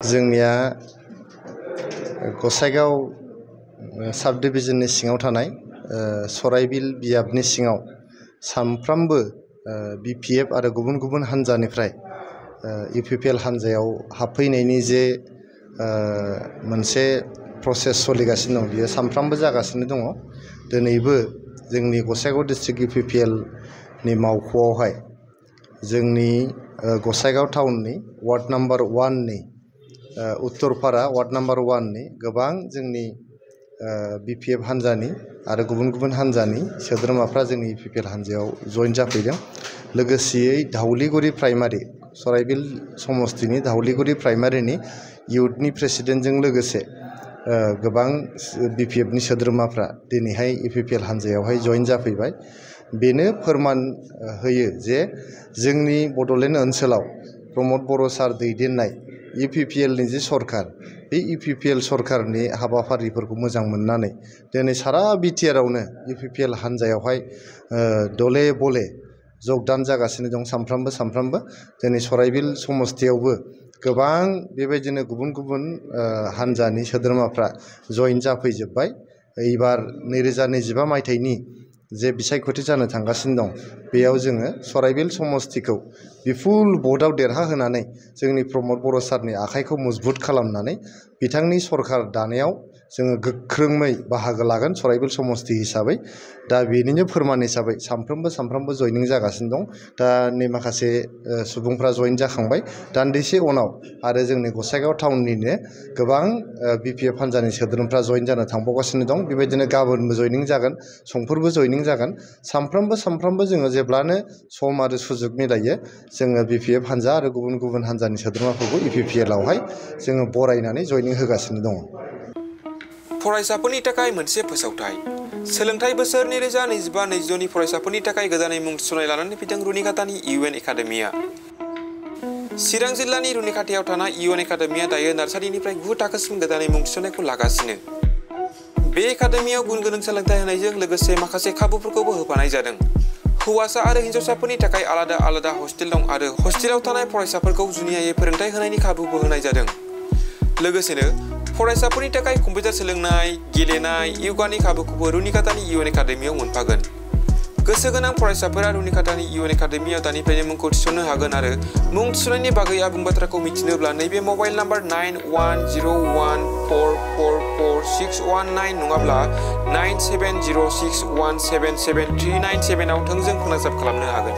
जोंनिया गसाइगाव साब डिभिजननि सिङाव थानाय सराइबिल बियाबनि सिङाव सानफ्रामबो बिपिएफ आरो गुबुन गुबुन हानजानिफ्राय इउपिपिएल हानजायाव हाबफैनायनि जे मोनसे प्रसेस सोलिगासिनो दं बियो सानफ्रामबो जागासिनो दङ। दिनैबो जोंनि गसाइगाव डिस्ट्रिक्ट इउपिपिएल नि मावख'आवहाय जोंनि गसाइगाव टाउननि वार्ड नाम्बार 1 नि उत्तरपारा वार्ड नाम्बार 1 नि गोबां जोंनि बिपिएफ हानजानि आरो गुबुन गुबुन हानजानि सोद्रोमाफ्रा जोंनि इउपिपिएल हानजायाव जइन जाफैदों। लोगोसेयै धावलिगुरि प्राइमारि सराइबिल समस्तिनि धावलिगुरि प्राइमारिनि इउथनि प्रेसिडेन्टजों लोगोसे गोबां बिपिएफनि सोद्रोमाफ्रा दिनैहाय इउपिपिएल हानजायावहाय जइन जाफैबाय। बेनो फोरमान होयो जे जोंनि बड'लेण्ड ओनसोलाव प्रमद बर' सार दैदेननाय इउपिपिएलनि जे सरकार बे इउपिपिएल सरकारनि हाबाफारिफोरखौ मोजां मोननानै दिनै सारा बिटिआरआवनो इउपिपिएल हानजायावहाय दले बले जगदान जागासिनो दं। सानफ्रामबो दिनै सराइबिल समस्तियावबो गोबां बेबायदिनो गुबुन गुबुन हानजानि सोद्रोमाफ्रा जइन जाफैजोब्बाय। एबार 2025 मायथाइनि जे बिसायख'थि जानो थांगासिनो दं बेयाव जोङो सराइबिल समस्तिखौ बिपुल भटआव देरहाहोनानै जोंनि प्रमद बर' सारनि आखाइखौ मजबुत खालामनानै बिथांनि सरकार दानायाव जोङो गोख्रोङै बाहागो लागोन सराइबिल समस्ति हिसाबै। दा बेनिनो फोरमान हिसाबै सानफ्रामबो जइनिं जागासिनो दं। दा नै माखासे सुबुंफ्रा जइन जाखांबाय। दान्दिसे उनाव आरो जोंनि गसाइगाव टाउननिनो गोबां बिपिएफ हानजानि सोद्रोमाफ्रा जइन जानो थांबावगासिनो दं। बेबायदिनो गाबोनबो जइनिं जागोन, समफोरबो जइनिं जागोन। सानफ्रामबो जोङो जेब्लानो सम आरो सुजुग मिलायो जोङो बिपिएफ हानजा आरो गुबुन गुबुन हानजानि सोद्रोमाफोरखौ इउपिपिएलआवहाय जोङो बरायनानै जइनिं होगासिनो दङ। फरायसाफोरनि थाखाय मोनसे फोसावथाय। सोलोंथाइ बोसोर 2025-26 नि फरायसाफोरनि थाखाय गोदानै मुं थिसननाय लानानै फैदों रुनिखातानि इउएन एकाडेमिया। चिरां जिल्लानि रुनिखातायाव थानाय इउएन एकाडेमिया दायो नार्सारिनिफ्राय 9 थाखोसिम गोदानै मुं थिसननायखौ लागासिनो। बे एकाडेमियाव गुन गोनां सोलोंथाइ होनायजों लोगोसे माखासे खाबुफोरखौबो होफानाय जादों। हौवासा आरो हिन्जावसाफोरनि थाखाय आलादा हस्टेल दं आरो हस्टेलाव थानाय फरायसाफोरखौ जुनियायै फोरोंथाइ होनायनि खाबुबो होनाय जादों। लोगोसेनो फरायसाफोरनि थाखाय कम्पिउटार सोलोंनाय, गेलेनाय, योगानि खाबुखौबो रुनिखातानि इउएन एकाडेमियाव मोनफागोन। गोसो गोनां फरायसाफोरा रुनिखातानि इउएन एकाडेमियाव दानिफ्रायनो मुंखौ थिसननो हागोन आरो मुं थिसननायनि बागै आबुं बाथ्राखौ मिथिनोब्ला नैबे मबाइल नाम्बार 9101444619 नङाब्ला 9706177397 आव थोंजों फोनांजाब खालामनो हागोन।